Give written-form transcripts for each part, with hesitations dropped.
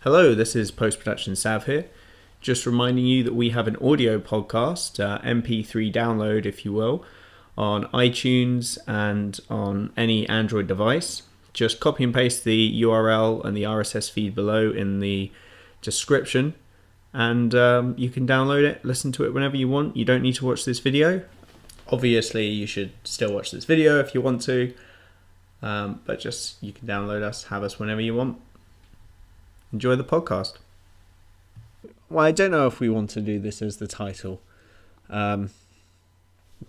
Hello, this is post-production Sav here. Just reminding you that we have an audio podcast, MP3 download if you will, on iTunes and on any Android device. Just copy and paste the URL and the RSS feed below in the description, and you can download it, listen to it whenever you want. You don't need to watch this video. Obviously, you should still watch this video if you want to, but just you can download us, have us whenever you want. Enjoy the podcast. Well, I don't know if we want to do this as the title, but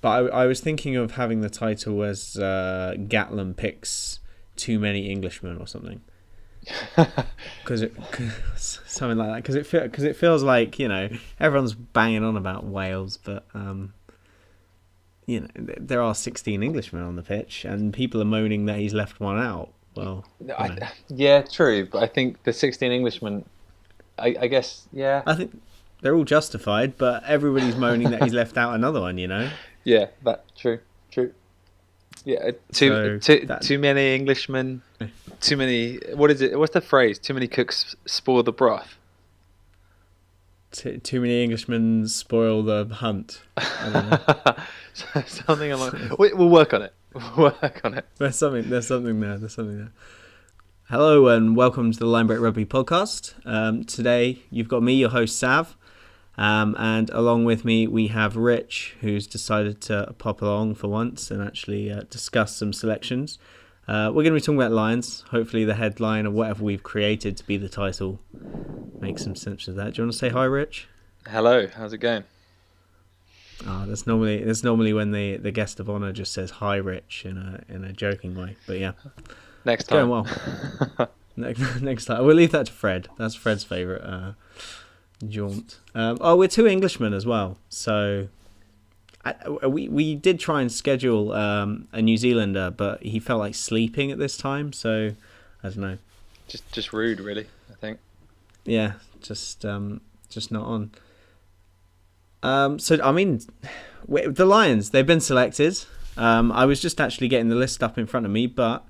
I was thinking of having the title as Gatland picks too many Englishmen or something. Something like that, because it feels like, you know, everyone's banging on about Wales, but you know, there are 16 Englishmen on the pitch, and people are moaning that he's left one out. Well, yeah, true, but I think the 16 Englishmen, I guess, yeah. I think they're all justified, but everybody's moaning that he's left out another one, you know? Yeah, true. Yeah, too many Englishmen, too many, what is it, what's the phrase? Too many cooks spoil the broth. Too many Englishmen spoil the hunt. I don't know. Something along, we'll work on it. There's something there. Hello and welcome to the Linebreak Rugby podcast. Today you've got me, your host Sav, and along with me we have Rich, who's decided to pop along for once and actually discuss some selections. We're going to be talking about Lions. Hopefully the headline or whatever we've created to be the title makes some sense of that. Do you want to say hi, Rich? Hello, how's it going? That's normally when the guest of honour just says hi, Rich, in a joking way. But yeah, next time. Going well. next time, we'll leave that to Fred. That's Fred's favourite jaunt. We're two Englishmen as well. So we did try and schedule a New Zealander, but he felt like sleeping at this time. So I don't know. Just rude, really. I think. Yeah, just not on. So I mean, the Lions, they've been selected. I was just actually getting the list up in front of me, but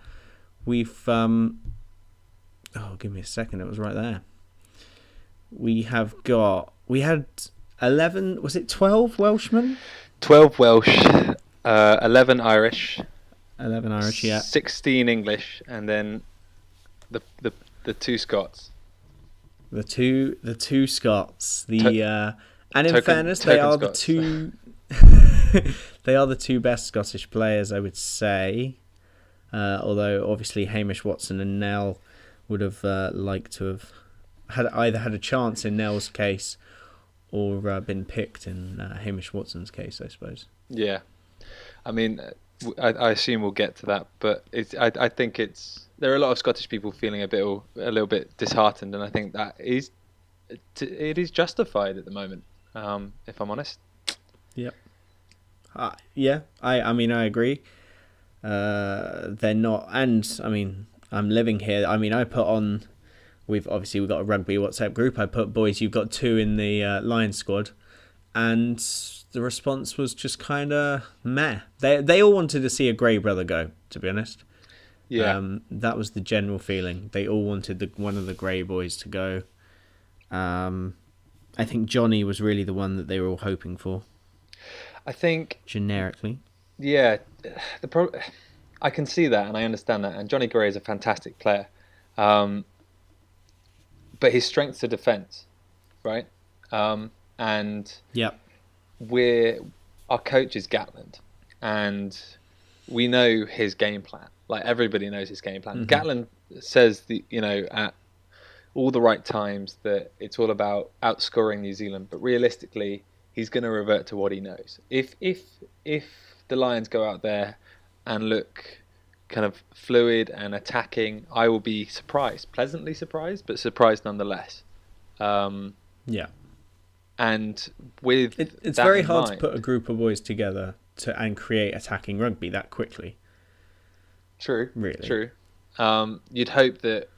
we've give me a second, it was right there. We had 11, was it 12 Welshmen? 12 Welsh, 11 Irish. 11 Irish, yeah. 16 English, and then the two Scots. The two Scots. And in fairness, they are Scots. They are the two best Scottish players, I would say. Although obviously Hamish Watson and Nell would have liked to have either had a chance in Nell's case or been picked in Hamish Watson's case, I suppose. Yeah, I mean, I assume we'll get to that, but I think there are a lot of Scottish people feeling a little bit disheartened, and I think that it is justified at the moment. If I'm honest. Yep. Yeah, I mean, I agree. They're not, and I mean, I'm living here. I mean, I put on, we've got a rugby WhatsApp group. I put, boys, you've got two in the Lions squad, and the response was just kind of meh. They all wanted to see a Gray brother go, to be honest. Yeah. That was the general feeling. They all wanted one of the Gray boys to go. I think Johnny was really the one that they were all hoping for. I think generically. Yeah, I can see that and I understand that. And Johnny Gray is a fantastic player, but his strengths are defence, right? And yep, our coach is Gatland, and we know his game plan. Like everybody knows his game plan. Mm-hmm. Gatland says at all the right times that it's all about outscoring New Zealand, but realistically he's going to revert to what he knows. If the Lions go out there and look kind of fluid and attacking, I will be surprised, pleasantly surprised, but surprised nonetheless. Yeah, and with it's very hard to put a group of boys together and create attacking rugby that quickly. True, really true. You'd hope that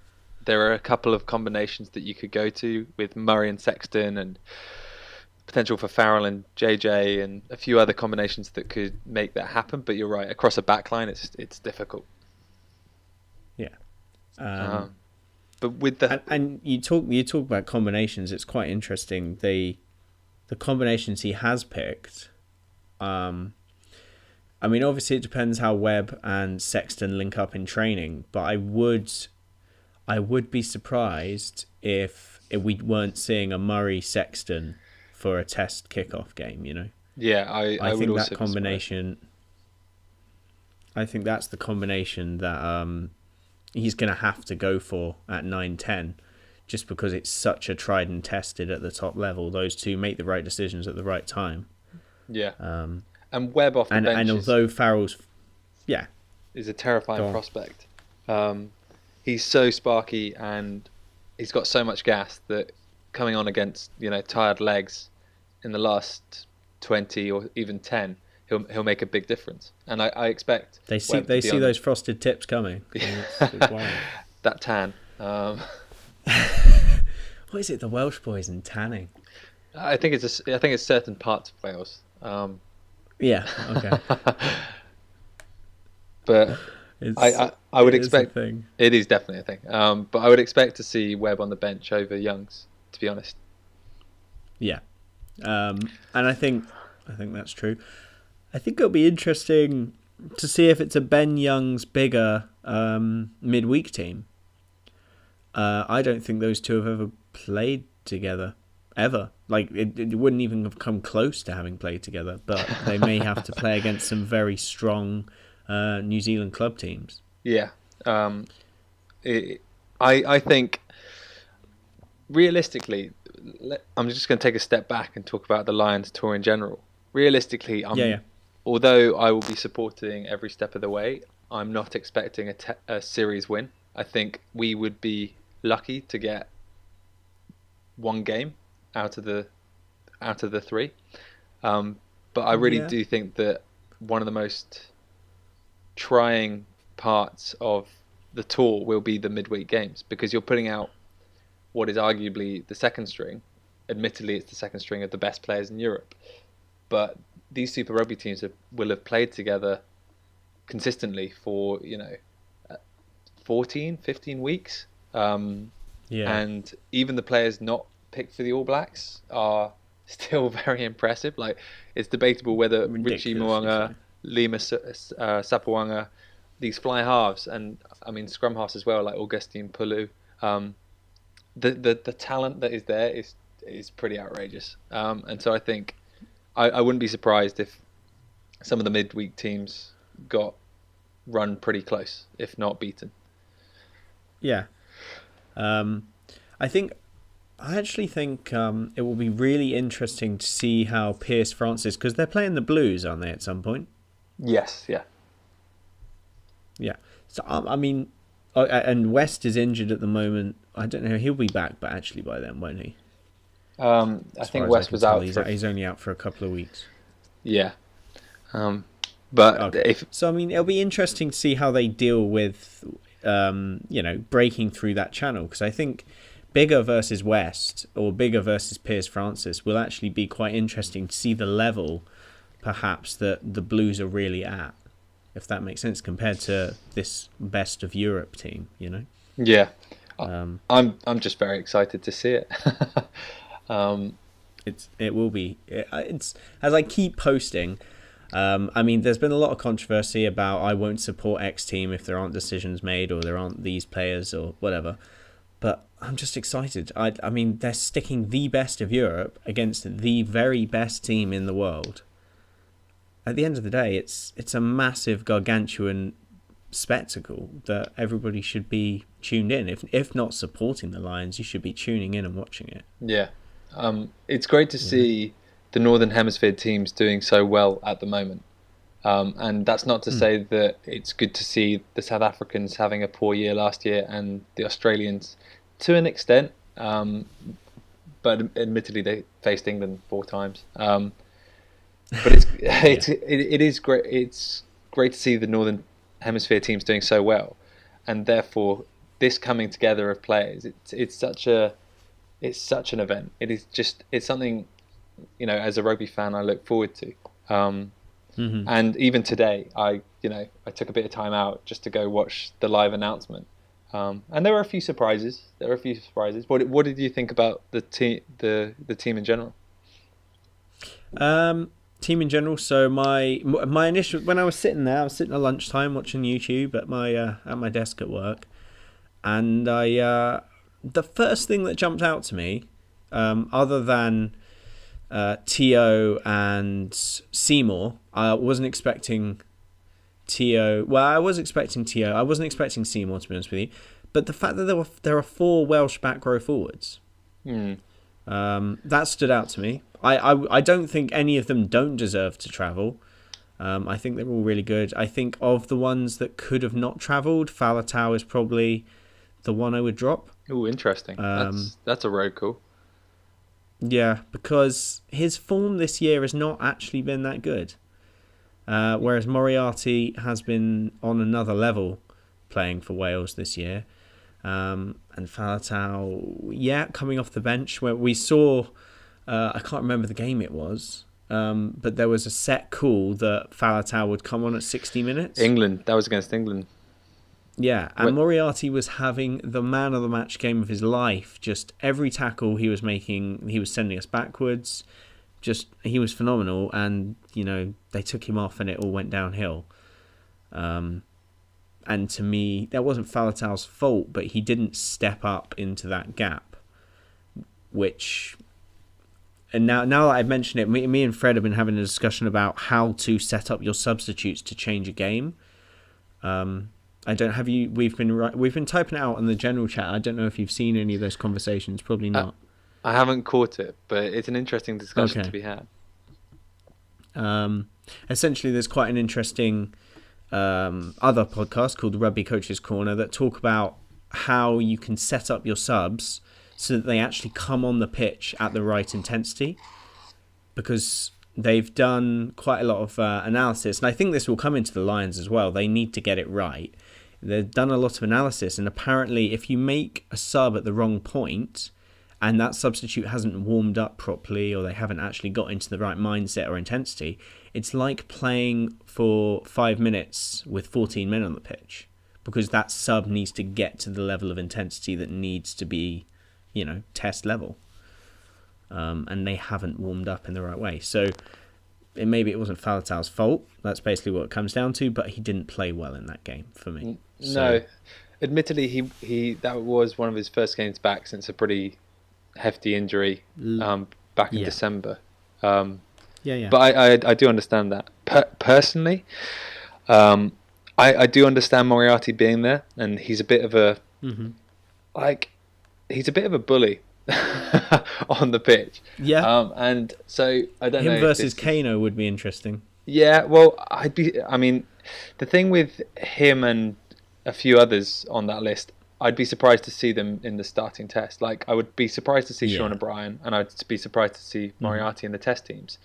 there are a couple of combinations that you could go to with Murray and Sexton, and potential for Farrell and JJ, and a few other combinations that could make that happen. But you're right, across a backline, it's difficult. Yeah. But with the and you talk about combinations, it's quite interesting. The combinations he has picked. I mean, obviously it depends how Webb and Sexton link up in training, but I would be surprised if we weren't seeing a Murray Sexton for a test kickoff game. You know. Yeah, I think would that combination. I think that's the combination that he's going to have to go for at 9-10, just because it's such a tried and tested at the top level. Those two make the right decisions at the right time. Yeah. And Webb off the bench. And although Farrell's, is a terrifying prospect. He's so sparky and he's got so much gas that coming on against tired legs in the last 20 or even 10, he'll make a big difference. And I expect they see those frosted tips coming. That tan. What is it? The Welsh boys and tanning. I think it's certain parts of Wales. Yeah. Okay. But I would expect it is definitely a thing. But I would expect to see Webb on the bench over Youngs, to be honest. Yeah. And I think that's true. I think it'll be interesting to see if it's a Ben Youngs Biggar midweek team. I don't think those two have ever played together. Ever. Like, it wouldn't even have come close to having played together, but they may have to play against some very strong New Zealand club teams. Yeah. I think, realistically, I'm just going to take a step back and talk about the Lions tour in general. Realistically, although I will be supporting every step of the way, I'm not expecting a series win. I think we would be lucky to get one game out of the 3, but I really do think that one of the most trying parts of the tour will be the midweek games, because you're putting out what is arguably the second string. Admittedly, it's the second string of the best players in Europe, but these Super Rugby teams will have played together consistently for 14, 15 weeks, and even the players not picked for the All Blacks are still very impressive. Like, it's debatable whether Richie Mo'unga, Lima Sapawanga, these fly halves, and I mean scrum halves as well, like Augustine Pulu, the talent that is there is pretty outrageous. And so I think I wouldn't be surprised if some of the midweek teams got run pretty close, if not beaten. Yeah. I actually think it will be really interesting to see how Pierce Francis, because they're playing the Blues, aren't they, at some point? Yes, yeah. Yeah. So, I mean, and West is injured at the moment. I don't know, he'll be back, but actually by then, won't he? I think West was out. He's only out for a couple of weeks. Yeah. But okay. So, I mean, it'll be interesting to see how they deal with, breaking through that channel, because I think Biggar versus West, or Biggar versus Pierce Francis, will actually be quite interesting to see the level, perhaps, that the Blues are really at, if that makes sense, compared to this best of Europe team, Yeah. I'm just very excited to see it. It will be. It's as I keep posting. I mean, there's been a lot of controversy about I won't support X team if there aren't decisions made or there aren't these players or whatever. But I'm just excited. I mean, they're sticking the best of Europe against the very best team in the world. At the end of the day, it's a massive, gargantuan spectacle that everybody should be tuned in. If not supporting the Lions, you should be tuning in and watching it. Yeah. It's great to see the Northern Hemisphere teams doing so well at the moment. And that's not to say that it's good to see the South Africans having a poor year last year and the Australians to an extent. But admittedly, they faced England 4 times. But it is great. It's great to see the Northern Hemisphere teams doing so well, and therefore this coming together of players. It's such an event. It's something, as a rugby fan, I look forward to. And even today, I took a bit of time out just to go watch the live announcement, And there were a few surprises. What did you think about the team in general? Team in general. So my initial, when I was sitting there, I was sitting at lunchtime watching YouTube at my desk at work, and the first thing that jumped out to me, other than T.O. and Seymour, I wasn't expecting T.O. Well, I was expecting T.O. I wasn't expecting Seymour, to be honest with you. But the fact that there are 4 Welsh back row forwards, that stood out to me. I don't think any of them don't deserve to travel. I think they're all really good. I think of the ones that could have not travelled, Faletau is probably the one I would drop. Oh, interesting. That's a road call. Yeah, because his form this year has not actually been that good. Whereas Moriarty has been on another level playing for Wales this year. And Faletau, coming off the bench, where we saw, I can't remember the game it was, but there was a set call that Faletau would come on at 60 minutes. That was against England. Yeah, and Moriarty was having the man of the match game of his life. Just every tackle he was making, he was sending us backwards. Just, he was phenomenal, and, they took him off and it all went downhill. And to me, that wasn't Faletau's fault, but he didn't step up into that gap. And now that I've mentioned it, me and Fred have been having a discussion about how to set up your substitutes to change a game. We've been typing it out in the general chat. I don't know if you've seen any of those conversations. Probably not. I haven't caught it, but it's an interesting discussion to be had. Essentially, there's quite an interesting other podcast called the Rugby Coaches Corner that talk about how you can set up your subs so that they actually come on the pitch at the right intensity, because they've done quite a lot of analysis, and I think this will come into the Lions as well. They need to get it right. They've done a lot of analysis, and apparently if you make a sub at the wrong point and that substitute hasn't warmed up properly, or they haven't actually got into the right mindset or intensity, it's like playing for 5 minutes with 14 men on the pitch, because that sub needs to get to the level of intensity that needs to be, test level. And they haven't warmed up in the right way. So maybe it wasn't Faletau's fault. That's basically what it comes down to, but he didn't play well in that game for me. No. Admittedly, he that was one of his first games back since a pretty hefty injury back in December. But I do understand that. Personally, I do understand Moriarty being there, and he's a bit of a he's a bit of a bully on the pitch. Yeah. And so I don't know. Him versus Kano would be interesting. Yeah. Well, the thing with him and a few others on that list, I'd be surprised to see them in the starting test. Like, I would be surprised to see Sean O'Brien, and I'd be surprised to see Moriarty in the test teams.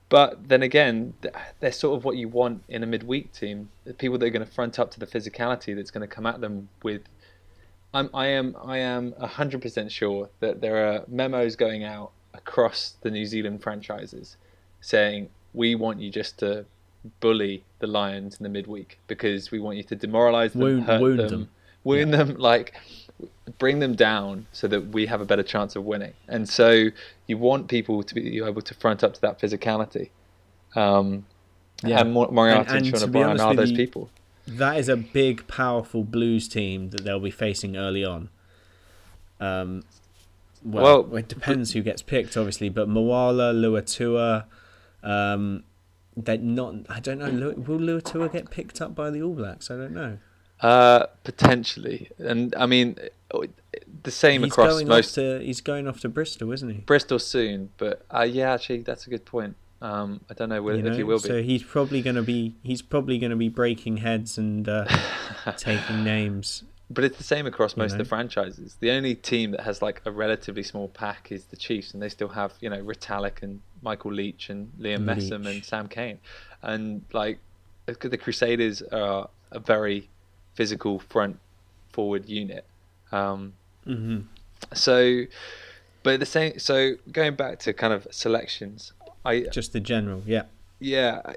But then again, they're sort of what you want in a midweek team. The people that are going to front up to the physicality that's going to come at them with. I am 100% sure that there are memos going out across the New Zealand franchises saying, we want you just to bully the Lions in the midweek because we want you to demoralise them, wound them, like bring them down so that we have a better chance of winning. And so you want people to be able to front up to that physicality. And Moriarty and Sean O'Brien are those people. That is a big, powerful Blues team that they'll be facing early on. Well, it depends who gets picked, obviously, but Moala, Luatua, they're not. I don't know. Will Luatua get picked up by the All Blacks? I don't know. Potentially, and I mean the same across most. He's going off to Bristol, isn't he? Bristol soon, but actually, that's a good point. I don't know if he will be. So he's probably going to be breaking heads and taking names. But it's the same across most of the franchises. The only team that has like a relatively small pack is the Chiefs, and they still have Retallick and Michael Leach and Liam Messam and Sam Cane, and like the Crusaders are a very physical front forward unit. So, but the same. So going back to kind of selections. Just the general, there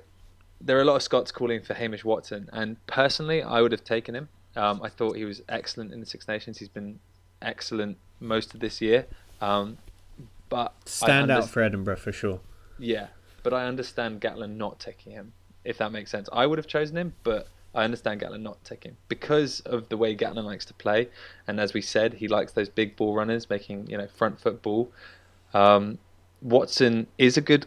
are a lot of Scots calling for Hamish Watson, and personally I would have taken him. I thought he was excellent in the Six Nations. He's been excellent most of this year. But stand out for Edinburgh for sure. Yeah, but I understand Gatland not taking him, if that makes sense. I would have chosen him, but I understand Gatland not taking him because of the way Gatland likes to play. And as we said, he likes those big ball runners, making front foot ball. Watson is a good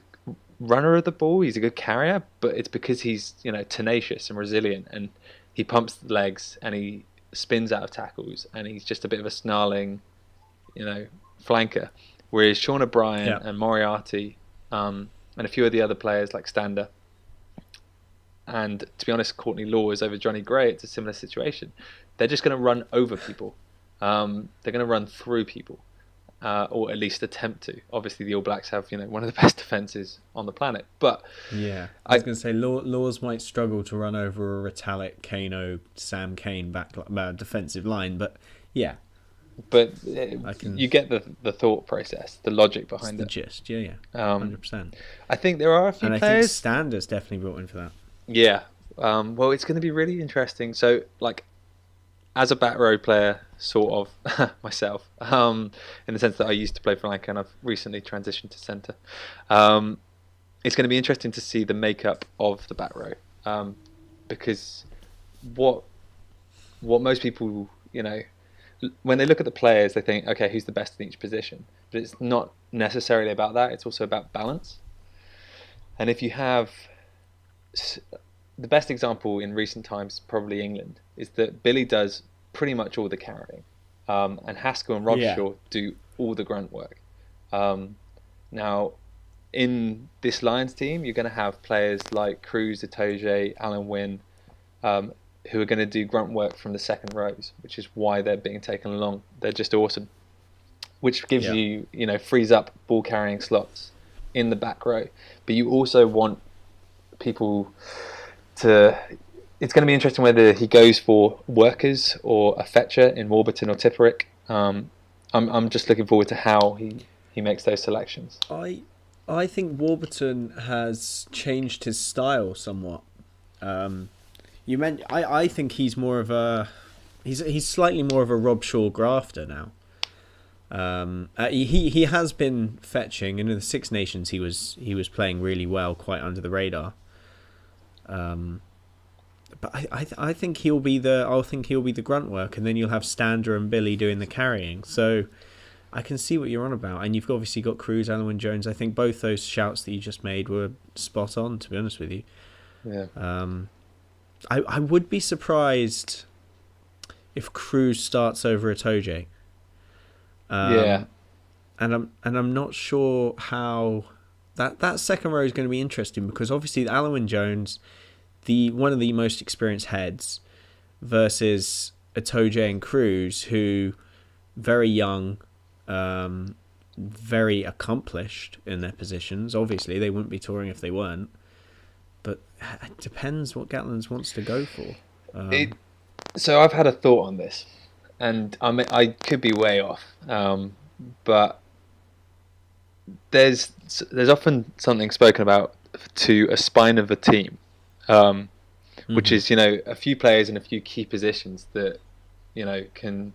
runner of the ball. He's a good carrier, but it's because he's tenacious and resilient, and he pumps the legs and he spins out of tackles, and he's just a bit of a snarling, flanker. Whereas Sean O'Brien and Moriarty, and a few of the other players like Stander, and to be honest, Courtney Laws over Johnny Gray, it's a similar situation. They're just going to run over people. They're going to run through people, or at least attempt to. Obviously, the All Blacks have one of the best defences on the planet. But yeah, I was going to say Laws might struggle to run over a Retallick, Kano, Sam Cane back defensive line, but yeah. But you get the thought process, the logic behind it. The gist, yeah, 100%. I think there are a few players. I think Stander's definitely brought in for that. Yeah. Well, it's going to be really interesting. So, as a back row player, sort of, myself, in the sense that I used to play for Lanka and I've recently transitioned to centre, it's going to be interesting to see the makeup of the back row. Because what most people, when they look at the players, they think, okay, who's the best in each position? But it's not necessarily about that. It's also about balance. And if you have... The best example in recent times, probably England, is that Billy does pretty much all the carrying. And Haskell and Robshaw do all the grunt work. Now, in this Lions team, you're going to have players like Cruz, Itoje, Alan Wynne, who are going to do grunt work from the second rows, which is why they're being taken along. They're just awesome, which gives you, frees up ball carrying slots in the back row. But you also want people to... It's going to be interesting whether he goes for workers or a fetcher in Warburton or Tipperick. I'm just looking forward to how he makes those selections. I think Warburton has changed his style somewhat. I think he's more of a he's slightly more of a Rob Shaw grafter now. He has been fetching, and in the Six Nations he was playing really well, quite under the radar. But I think he'll be the grunt work, and then you'll have Stander and Billy doing the carrying. So I can see what you're on about, and you've obviously got Cruz, Alun Jones. I think both those shouts that you just made were spot on, to be honest with you. Yeah. I would be surprised if Cruz starts over Itoje. And I'm not sure how that second row is going to be interesting, because obviously Alun Jones, one of the most experienced heads, versus Itoje and Cruz, who very young, very accomplished in their positions. Obviously, they wouldn't be touring if they weren't. But it depends what Gatland wants to go for. So I've had a thought on this, and I could be way off, but there's often something spoken about to a spine of a team, which is a few players in a few key positions that that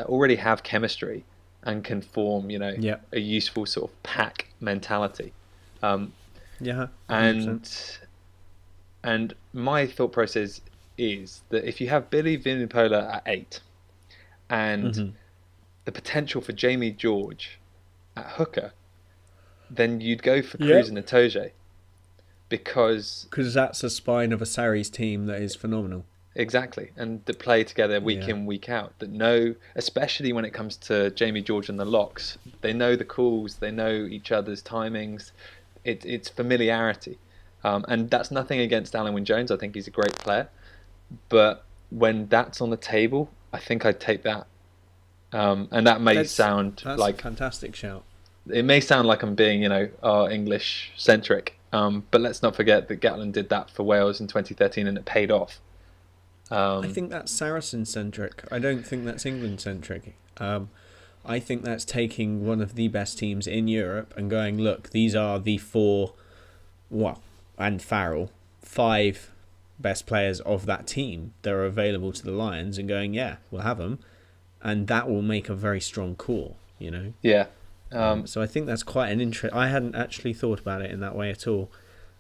already have chemistry and can form a useful sort of pack mentality. Yeah, and my thought process is that if you have Billy Vunipola at 8 and the potential for Jamie George at hooker, then you'd go for Cruz and Itoje, because that's a spine of a Sarries team that is phenomenal. Exactly, and that play together week in, week out, that know, especially when it comes to Jamie George and the locks, they know the calls, they know each other's timings. It's familiarity, and that's nothing against Alan Wynne-Jones. I think he's a great player, but when that's on the table, I think I'd take that. And that may sound like a fantastic shout. It may sound like I'm being, English centric, but let's not forget that Gatland did that for Wales in 2013, and it paid off. I think that's Saracen centric. I don't think that's England centric. I think that's taking one of the best teams in Europe and going, look, these are the 4, and Farrell, 5 best players of that team that are available to the Lions and going, yeah, we'll have them, and that will make a very strong core, you know. Yeah. So I think that's quite an interest. I hadn't actually thought about it in that way at all.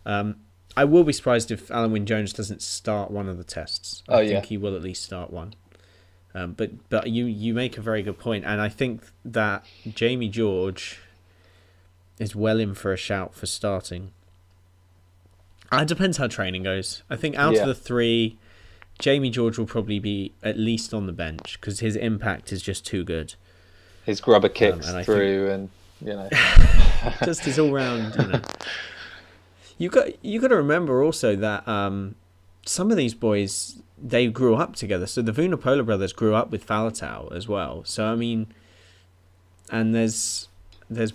I will be surprised if Alan Wynne-Jones doesn't start one of the tests. I think he will at least start one. But you make a very good point, and I think that Jamie George is well in for a shout for starting. It depends how training goes. I think out of the three, Jamie George will probably be at least on the bench because his impact is just too good. His grubber kicks through, and you know, just his all round. You know, you got to remember also that some of these boys, they grew up together. So the Vunipola brothers grew up with Faletau as well. So I mean, and there's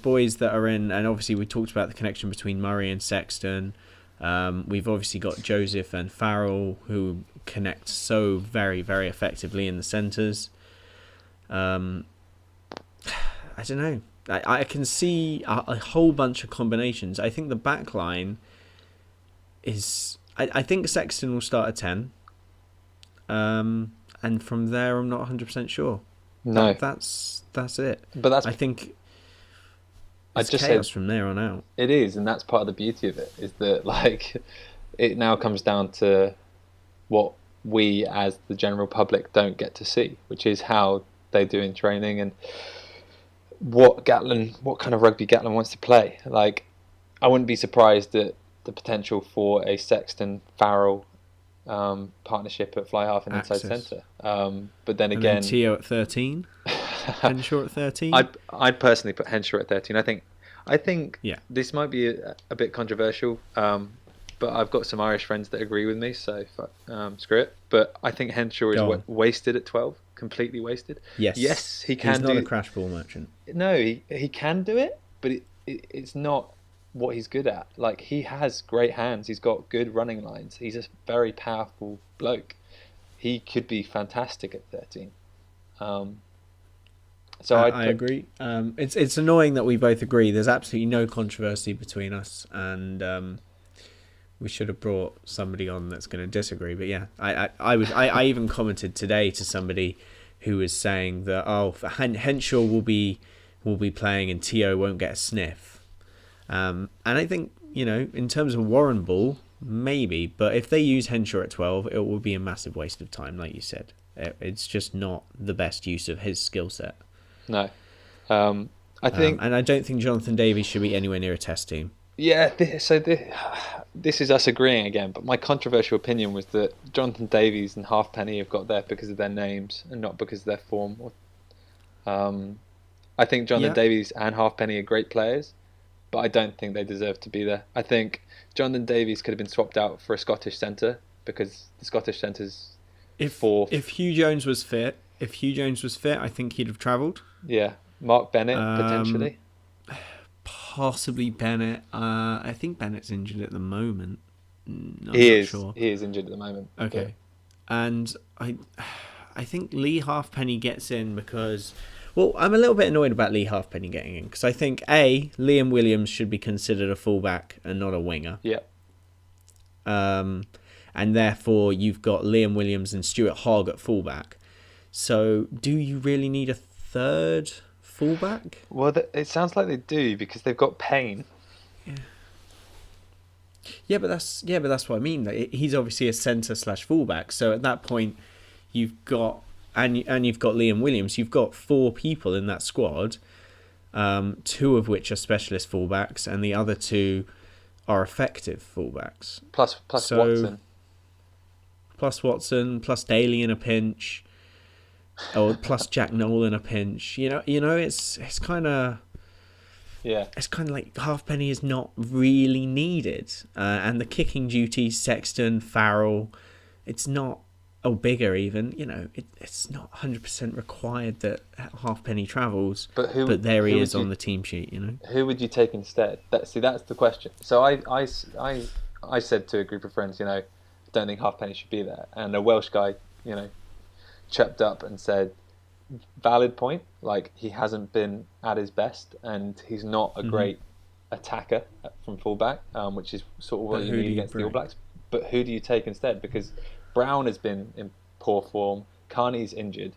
boys that are in, and obviously we talked about the connection between Murray and Sexton. We've obviously got Joseph and Farrell who connect so very, very effectively in the centres. I don't know. I can see a whole bunch of combinations. I think the back line is... I think Sexton will start at 10. And from there, I'm not 100% sure. No. That's it. But that's... I think it's chaos from there on out. It is, and that's part of the beauty of it, is that like it now comes down to what we as the general public don't get to see, which is how they do in training and what kind of rugby Gatland wants to play. Like, I wouldn't be surprised at the potential for a Sexton Farrell partnership at fly half and inside centre. But then again, and then Tio at 13, Henshaw at 13. I'd personally put Henshaw at 13. I think yeah. This might be a bit controversial, but I've got some Irish friends that agree with me, so screw it. But I think Henshaw is wasted at 12, completely wasted. Yes, he can. He's not a crash ball merchant. No, he can do it, but it's not what he's good at. Like, he has great hands. He's got good running lines. He's a very powerful bloke. He could be fantastic at 13. So I agree. It's annoying that we both agree. There's absolutely no controversy between us, and we should have brought somebody on that's going to disagree. But yeah, I even commented today to somebody who was saying that Henshaw will be playing and Tio won't get a sniff. And I think, you know, in terms of Warren Ball, maybe, but if they use Henshaw at 12, it will be a massive waste of time, like you said. It's just not the best use of his skill set. No. I think... and I don't think Jonathan Davies should be anywhere near a test team. Yeah, this is us agreeing again, but my controversial opinion was that Jonathan Davies and Halfpenny have got there because of their names and not because of their form. I think Jonathan Davies and Halfpenny are great players, but I don't think they deserve to be there. I think Jonathan Davies could have been swapped out for a Scottish centre because the Scottish centres... If Hugh Jones was fit, I think he'd have travelled. Yeah, Mark Bennett potentially. Possibly Bennett. I think Bennett's injured at the moment. He is injured at the moment. Okay, and I think Leigh Halfpenny gets in because... Well, I'm a little bit annoyed about Leigh Halfpenny getting in because I think Liam Williams should be considered a fullback and not a winger. Yeah. And therefore you've got Liam Williams and Stuart Hogg at fullback. So do you really need a third fullback? Well, it sounds like they do because they've got Payne. Yeah, but that's what I mean. He's obviously a centre / fullback. So at that point, you've got and you've got Liam Williams. You've got 4 people in that squad, 2 of which are specialist fullbacks, and the other 2 are effective fullbacks. Plus Watson. Plus Watson, plus Daly in a pinch, or plus Jack Noel in a pinch. You know, it's kind of like Halfpenny is not really needed, and the kicking duties, Sexton, Farrell, it's not. Oh, Biggar even. You know, it's not 100% required that Halfpenny travels, but there he is on the team sheet. You know, who would you take instead? That's the question. So I said to a group of friends, you know, don't think Halfpenny should be there, and a Welsh guy, you know, chirped up and said, valid point. Like, he hasn't been at his best, and he's not a great attacker from fullback, which is sort of what you need against the All Blacks. but who do you take instead? Because Brown has been in poor form, Carney's injured,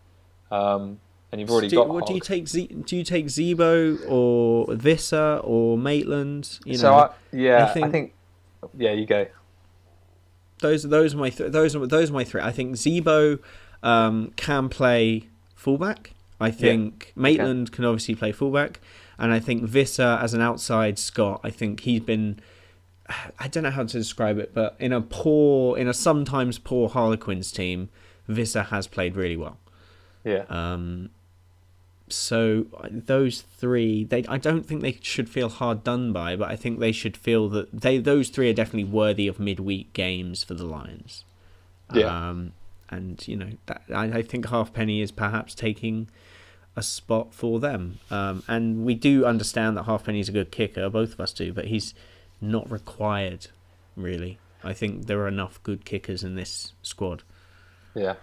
and you've already got. What do you take? Do you take Zibo or Visser or Maitland? You know, I think, you go. Those are my those are my three. I think Zibo can play fullback. I think Maitland can obviously play fullback, and I think Visser as an outside Scot. I think he's been. I don't know how to describe it, but in a sometimes poor Harlequins team, Visser has played really well. Yeah. So those three, I don't think they should feel hard done by, but I think they should feel that those three are definitely worthy of midweek games for the Lions. Yeah. And you know, I think Halfpenny is perhaps taking a spot for them. And we do understand that Halfpenny is a good kicker, both of us do, but he's not required, really. I think there are enough good kickers in this squad. Yeah.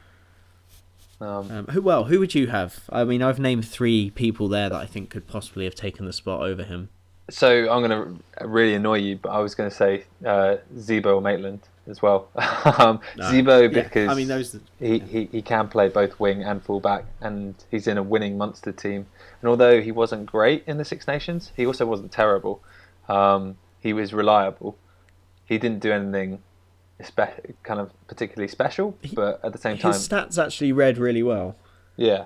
Who would you have? I mean, I've named three people there that I think could possibly have taken the spot over him. So I'm going to really annoy you, but I was going to say Zibo or Maitland as well. Zibo because I mean, those he can play both wing and fullback, and he's in a winning Munster team. And although he wasn't great in the Six Nations, he also wasn't terrible. He was reliable. He didn't do anything kind of particularly special, but at the same time, his stats actually read really well. Yeah.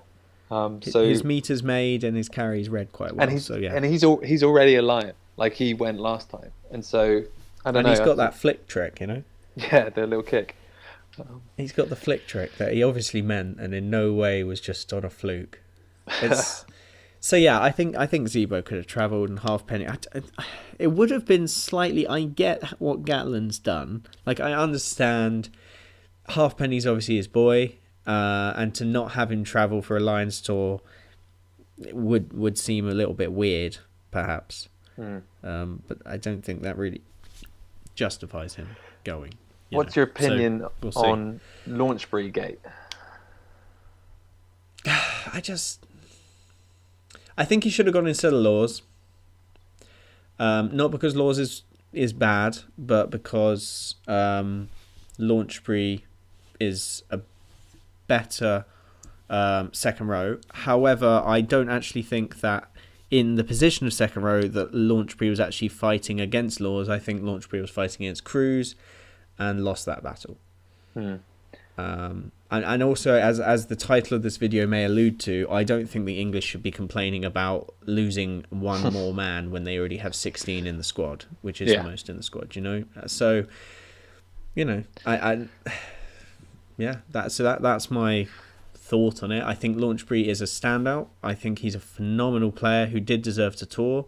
So his meters made and his carries read quite well. And he's already a Lion, like he went last time. And so I don't know. And he's got that flick trick, you know. Yeah, the little kick. He's got the flick trick that he obviously meant, and in no way was just on a fluke. So yeah, I think Zibo could have travelled, and Halfpenny. It would have been slightly. I get what Gatland's done. Like, I understand. Halfpenny's obviously his boy, and to not have him travel for a Lions tour would seem a little bit weird, perhaps. But I don't think that really justifies him going. What's your opinion on Launchbury Gate? I think he should have gone instead of Laws. Not because Laws is bad, but because Launchbury is a better second row. However, I don't actually think that in the position of second row that Launchbury was actually fighting against Laws. I think Launchbury was fighting against Cruz and lost that battle. And also, as the title of this video may allude to, I don't think the English should be complaining about losing one more man when they already have 16 in the squad, which is the most in the squad, you know? So, you know, that's my thought on it. I think Launchbury is a standout. I think he's a phenomenal player who did deserve to tour,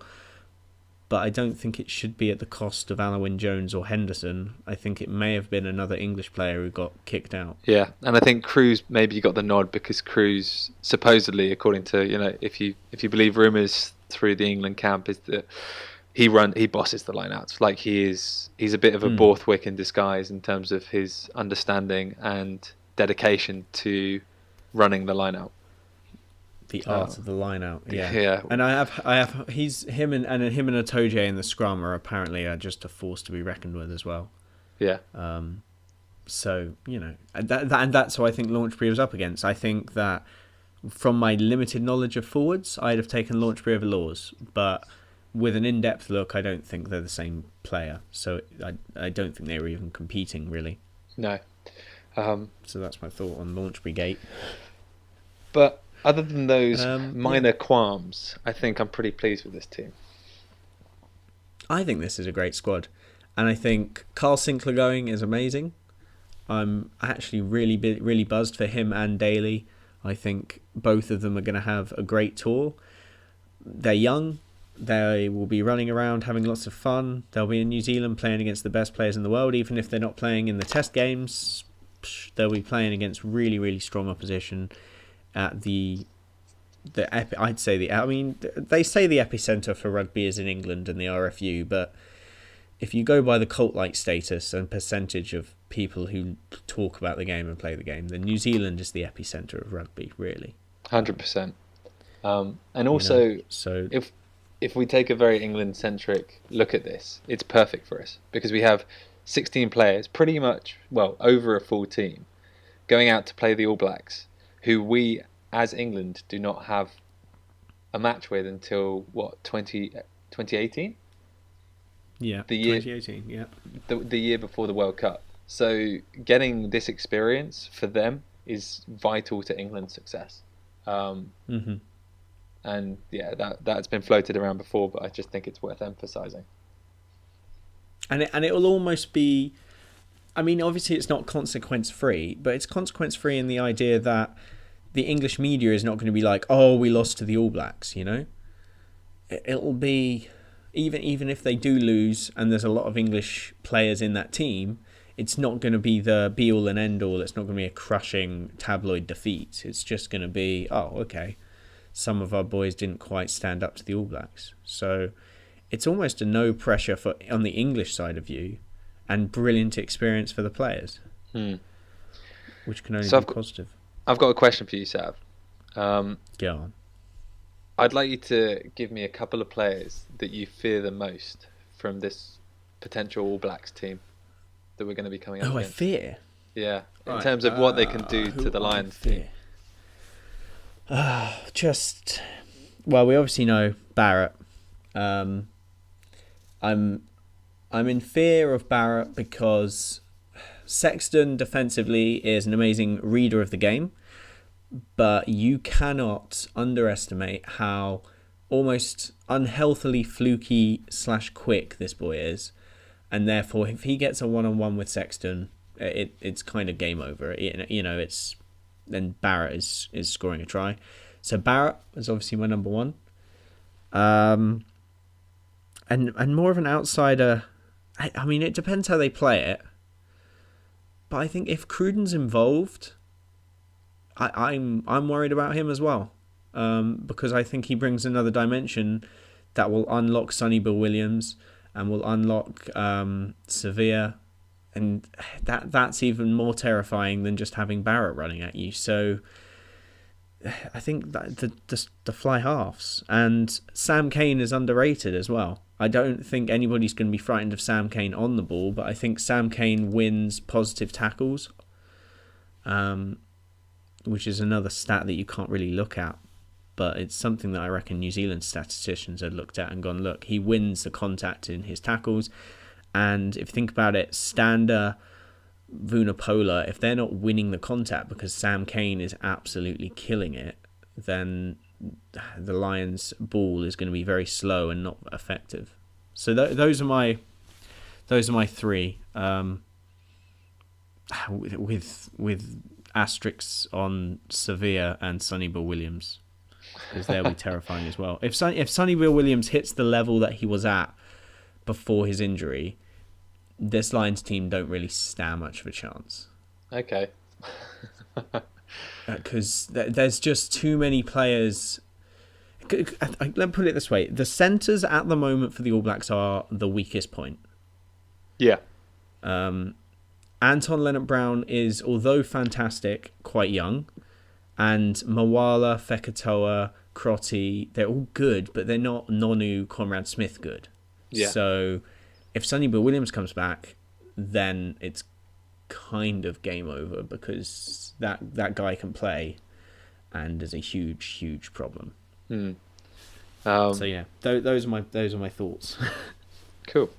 but I don't think it should be at the cost of Alwyn Jones or Henderson. I think it may have been another English player who got kicked out. Yeah, and I think Cruz maybe got the nod because Cruz supposedly, according to, you know, if you believe rumours through the England camp, is that he bosses the lineouts. Like he's a bit of a Borthwick in disguise in terms of his understanding and dedication to running the lineout. The art of the line out, yeah. And him and Atoje in the scrum are apparently just a force to be reckoned with as well. Yeah. So you know, and that's who I think Launchbury was up against. I think that from my limited knowledge of forwards, I'd have taken Launchbury over Laws, but with an in-depth look, I don't think they're the same player. So I don't think they were even competing really. No. So that's my thought on Launchbury Gate. But other than those minor qualms, I think I'm pretty pleased with this team. I think this is a great squad. And I think Carl Sinclair going is amazing. I'm actually really buzzed for him and Daly. I think both of them are going to have a great tour. They're young. They will be running around having lots of fun. They'll be in New Zealand playing against the best players in the world. Even if they're not playing in the test games, they'll be playing against really, really strong opposition. At they say the epicenter for rugby is in England and the RFU, but if you go by the cult-like status and percentage of people who talk about the game and play the game, then New Zealand is the epicenter of rugby, really. 100%. And also, you know, so if we take a very England-centric look at this, it's perfect for us because we have 16 players, pretty much, well, over a full team, going out to play the All Blacks, who we, as England, do not have a match with until, 2018? Yeah, the year, 2018, yeah. the year before the World Cup. So getting this experience for them is vital to England's success. And yeah, that's been floated around before, but I just think it's worth emphasising. And it will almost be, I mean, obviously it's not consequence-free, but it's consequence-free in the idea that the English media is not going to be like, oh, we lost to the All Blacks, you know? It'll be, even if they do lose and there's a lot of English players in that team, it's not going to be the be-all and end-all. It's not going to be a crushing tabloid defeat. It's just going to be, oh, okay, some of our boys didn't quite stand up to the All Blacks. So it's almost a no pressure on the English side of you, and brilliant experience for the players, which can only be positive. I've got a question for you, Sav. Go on. I'd like you to give me a couple of players that you fear the most from this potential All Blacks team that we're going to be coming up against. I fear? Yeah, in terms of what they can do to the Lions team. Well, we obviously know Barrett. I'm in fear of Barrett because Sexton defensively is an amazing reader of the game, but you cannot underestimate how almost unhealthily fluky / quick this boy is, and therefore if he gets a one-on-one with Sexton, it's kind of game over. It's then Barrett is scoring a try. So Barrett is obviously my number one. And more of an outsider. I mean, it depends how they play it. But I think if Cruden's involved, I'm worried about him as well. Because I think he brings another dimension that will unlock Sonny Bill Williams and will unlock Sevilla. And that's even more terrifying than just having Barrett running at you. So I think that the fly halves. And Sam Cane is underrated as well. I don't think anybody's going to be frightened of Sam Cane on the ball, but I think Sam Cane wins positive tackles, which is another stat that you can't really look at. But it's something that I reckon New Zealand statisticians had looked at and gone, look, he wins the contact in his tackles. And if you think about it, Stander, Vunipola, if they're not winning the contact because Sam Cane is absolutely killing it, then the Lions' ball is going to be very slow and not effective. So those are my three, with asterisks on Sevilla and Sonny Bill Williams, because they'll be terrifying as well. If Sonny Bill Williams hits the level that he was at before his injury, this Lions team don't really stand much of a chance. Okay. Because there's just too many players. Let me put it this way. The centres at the moment for the All Blacks are the weakest point. Yeah. Anton Leonard-Brown is, although fantastic, quite young. And Mawala, Fekatoa, Crotty, they're all good, but they're not Nonu, Conrad Smith good. Yeah. So if Sonny Bill Williams comes back, then it's kind of game over, because that guy can play and is a huge problem. So yeah, those are my thoughts. Cool.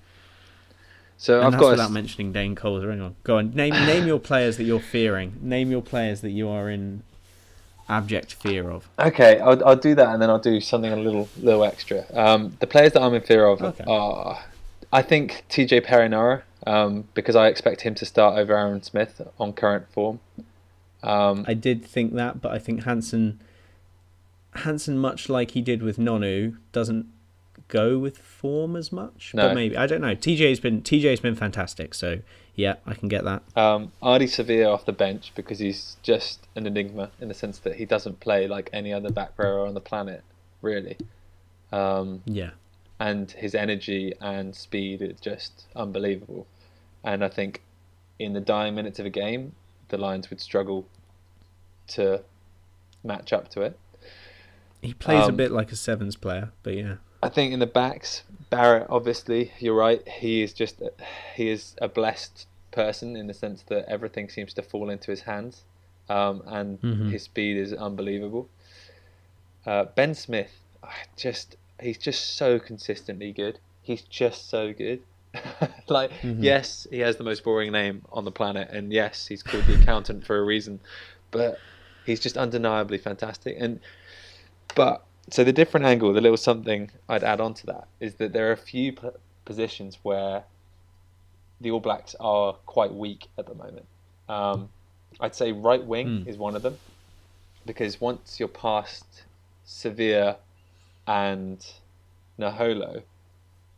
So and I've got without mentioning Dane Coles or anyone. Go on, name your players that you're fearing. Name your players that you are in abject fear of. Okay, I'll do that, and then I'll do something a little extra. The players that I'm in fear of are, I think, TJ Perinara, because I expect him to start over Aaron Smith on current form. I did think that, but I think Hansen, much like he did with Nonu, doesn't go with form as much. No. But maybe, I don't know. TJ's been fantastic, so yeah, I can get that. Ardi Sevilla off the bench, because he's just an enigma in the sense that he doesn't play like any other back rower on the planet, really. Yeah. And his energy and speed is just unbelievable. And I think in the dying minutes of a game, the Lions would struggle to match up to it. He plays a bit like a sevens player, but yeah. I think in the backs, Barrett, obviously, you're right. He is a blessed person in the sense that everything seems to fall into his hands, and his speed is unbelievable. Ben Smith, he's just so consistently good. He's just so good. Yes, he has the most boring name on the planet, and yes, he's called the accountant for a reason, but he's just undeniably fantastic. So the different angle, the little something I'd add on to that, is that there are a few positions where the All Blacks are quite weak at the moment. I'd say right wing is one of them, because once you're past Severe and Naholo,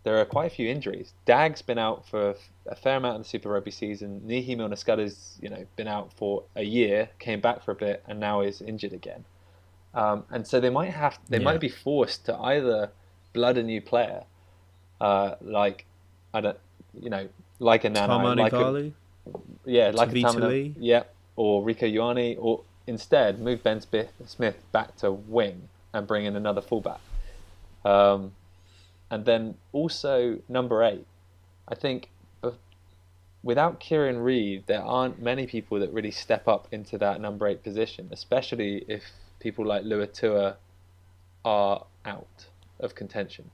there are quite a few injuries. Dag's been out for a fair amount of the Super Rugby season. Nihi Milner-Skudder's been out for a year, came back for a bit, and now is injured again. And so they might be forced to either blood a new player, like a Nana, like a Tamani Tamina, or Rico Ioane, or instead move Ben Smith back to wing and bring in another fullback. And then also number 8, I think without Kieran Reid, there aren't many people that really step up into that number 8 position, especially if people like Luatua are out of contention.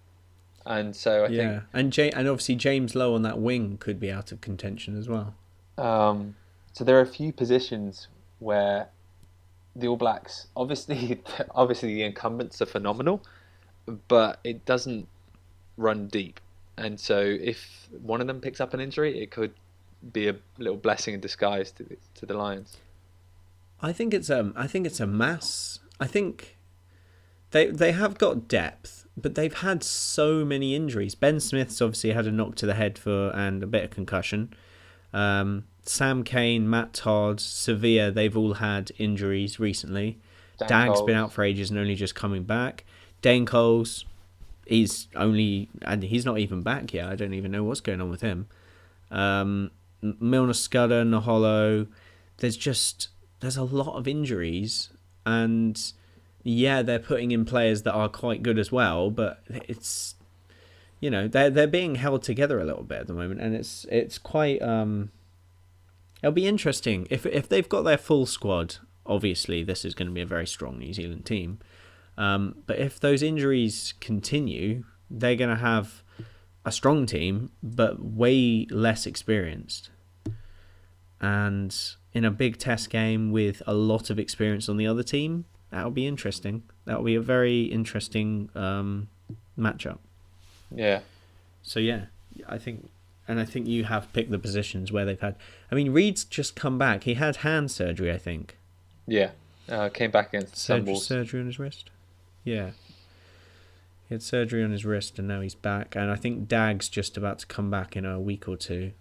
And so I think... And obviously James Lowe on that wing could be out of contention as well. So there are a few positions where the All Blacks, obviously the incumbents are phenomenal, but it doesn't run deep. And so if one of them picks up an injury, it could be a little blessing in disguise to the Lions. I think it's a mass. I think they have got depth, but they've had so many injuries. Ben Smith's obviously had a knock to the head and a bit of concussion. Sam Cane, Matt Todd, Severe, they've all had injuries recently. Dag's been out for ages and only just coming back. Dane Coles, he's not even back yet. I don't even know what's going on with him. Milner Scudder, Naholo, there's a lot of injuries, and they're putting in players that are quite good as well, but it's they're being held together a little bit at the moment, and it's quite it'll be interesting if they've got their full squad. Obviously this is going to be a very strong New Zealand team, but if those injuries continue, they're going to have a strong team but way less experienced, and in a big test game with a lot of experience on the other team, that'll be interesting. That'll be a very interesting matchup. Yeah. So I think you have picked the positions where they've had. I mean, Reed's just come back. He had hand surgery, I think. Yeah. Came back against Sunwolves. Surgery on his wrist. Yeah. He had surgery on his wrist, and now he's back. And I think Dag's just about to come back in a week or two.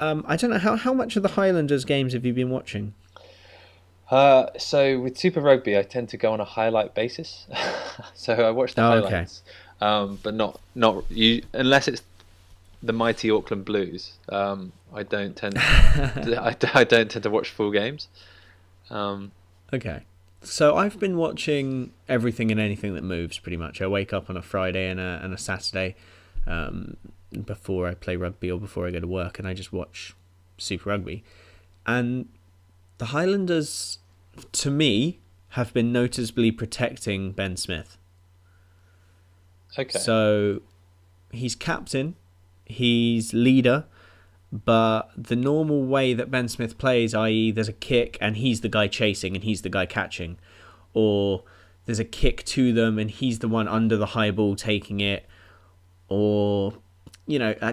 I don't know how much of the Highlanders games have you been watching? So with Super Rugby, I tend to go on a highlight basis. So I watch the highlights, but not you unless it's the mighty Auckland Blues. I don't tend I don't tend to watch full games. Okay. So I've been watching everything and anything that moves pretty much. I wake up on a Friday and a Saturday before I play rugby or before I go to work, and I just watch Super Rugby. And the Highlanders, to me, have been noticeably protecting Ben Smith. Okay. So he's captain, he's leader, but the normal way that Ben Smith plays, i.e. there's a kick and he's the guy chasing and he's the guy catching, or there's a kick to them and he's the one under the high ball taking it, or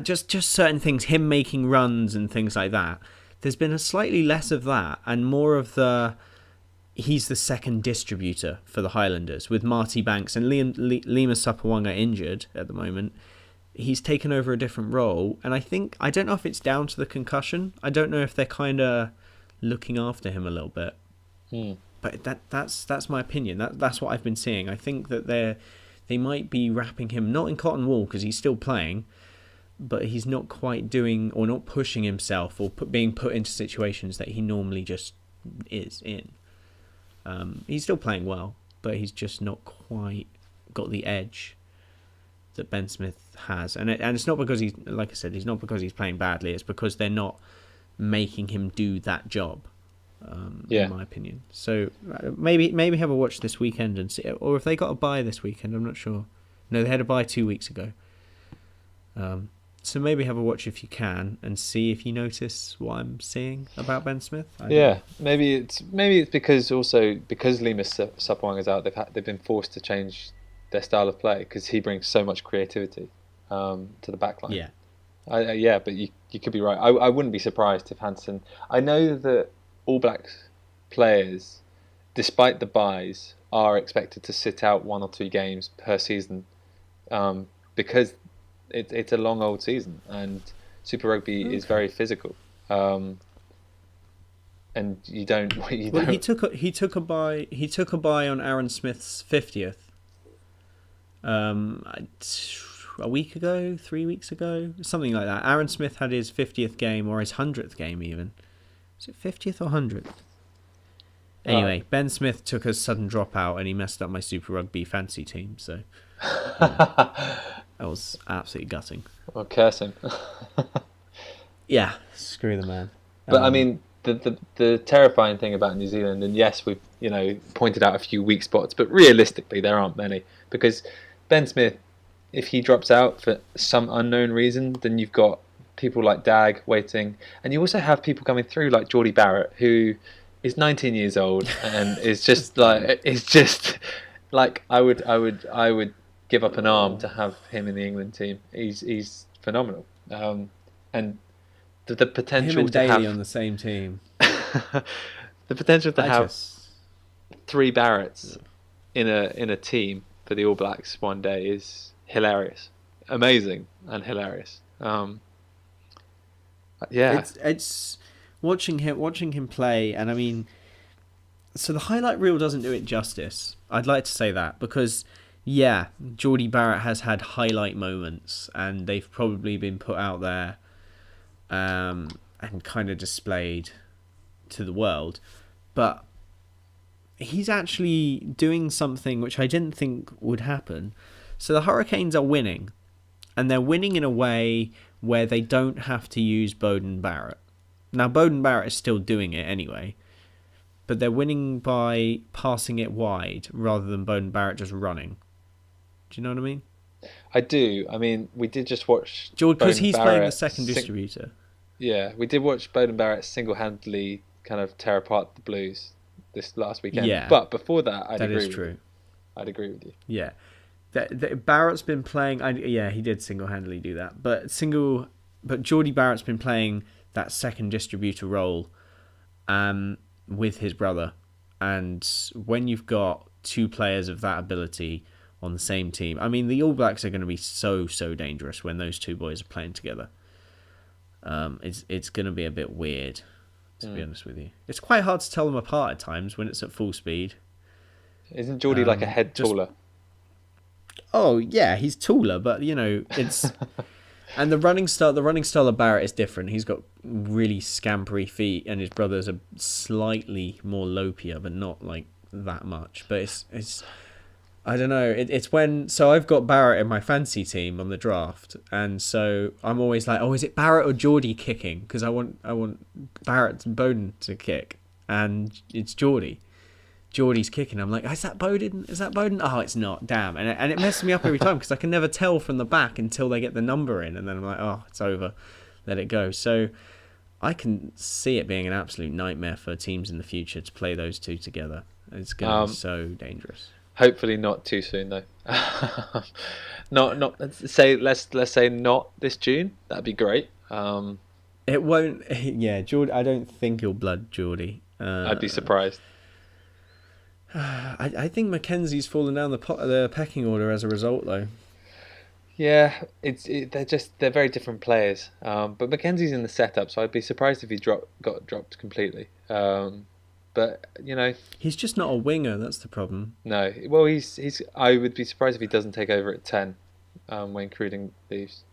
just certain things, him making runs and things like that. There's been a slightly less of that and more of he's the second distributor for the Highlanders, with Marty Banks and Lima Sapawanga injured at the moment. He's taken over a different role, and I don't know if it's down to the concussion. I don't know if they're kind of looking after him a little bit. But that's my opinion. That's what I've been seeing. I think that they might be wrapping him not in cotton wool because he's still playing, but he's not quite doing or not pushing himself or being put into situations that he normally just is in. He's still playing well, but he's just not quite got the edge that Ben Smith has, and it's not because he's, like I said, it's not because he's playing badly. It's because they're not making him do that job, in my opinion. So maybe have a watch this weekend and see, or if they got a bye this weekend, I'm not sure. No, they had a bye 2 weeks ago. So maybe have a watch if you can and see if you notice what I'm seeing about Ben Smith. Maybe it's because Lemus Sapwanga's out, they've been forced to change their style of play because he brings so much creativity to the back line. But you could be right. I wouldn't be surprised if Hansen. I know that All Blacks players, despite the buys, are expected to sit out 1 or 2 games per season, because it's a long old season and Super Rugby is very physical. And you don't. He took a bye on Aaron Smith's 50th. A week ago, 3 weeks ago, something like that. Aaron Smith had his 50th game or his 100th game even. Is it 50th or 100th? Anyway, Ben Smith took a sudden dropout and he messed up my Super Rugby fantasy team. So that was absolutely gutting. Well, curse him. Yeah, screw the man. But I mean, the terrifying thing about New Zealand, and yes, we've pointed out a few weak spots, but realistically, there aren't many, because Ben Smith, if he drops out for some unknown reason, then you've got people like Dag waiting, and you also have people coming through like Jordy Barrett, who is 19 years old and is just like I would give up an arm to have him in the England team. He's phenomenal, and the potential him and to Daly have on the same team. The potential to have 3 Barretts in a team for the All Blacks one day is hilarious, amazing, and hilarious. It's watching him play, and I mean, so the highlight reel doesn't do it justice. I'd like to say that, because Jordy Barrett has had highlight moments, and they've probably been put out there, and kind of displayed to the world, but he's actually doing something which I didn't think would happen. So the Hurricanes are winning, and they're winning in a way where they don't have to use Beauden Barrett. Now, Beauden Barrett is still doing it anyway, but they're winning by passing it wide rather than Beauden Barrett just running. Do you know what I mean? I do. I mean, we did just watch George, because he's playing the second distributor. Yeah, we did watch Beauden Barrett single-handedly kind of tear apart the Blues this last weekend. Yeah, but before that, I'd agree with you. Yeah. Barrett's been playing. He did single-handedly do that. But Jordy Barrett's been playing that second distributor role, with his brother. And when you've got 2 players of that ability on the same team, I mean, the All Blacks are going to be so dangerous when those 2 boys are playing together. It's going to be a bit weird, to be honest with you. It's quite hard to tell them apart at times when it's at full speed. Isn't Jordy like a head taller? Oh yeah, he's taller, but it's and the running style of Barrett is different. He's got really scampery feet, and his brothers are slightly more lopier, but not like that much. But it's I don't know. It's when, so I've got Barrett in my fantasy team on the draft, and so I'm always like, oh, is it Barrett or Jordy kicking? Because I want Barrett and Beauden to kick, and it's Jordy. Jordy's kicking. I'm like, is that Beauden? Oh, it's not. Damn. And it messes me up every time because I can never tell from the back until they get the number in, and then I'm like, oh, it's over. Let it go. So I can see it being an absolute nightmare for teams in the future to play those 2 together. It's going to be so dangerous. Hopefully not too soon though. Let's say not this June. That'd be great. It won't. Yeah, Jordy. I don't think he'll blood Jordy. I'd be surprised. I think Mackenzie's fallen down the pecking order as a result, though. Yeah, they're very different players. But Mackenzie's in the setup, so I'd be surprised if he got dropped completely. But he's just not a winger. That's the problem. No, well, he's. I would be surprised if he doesn't take over at 10 when Cruden leaves.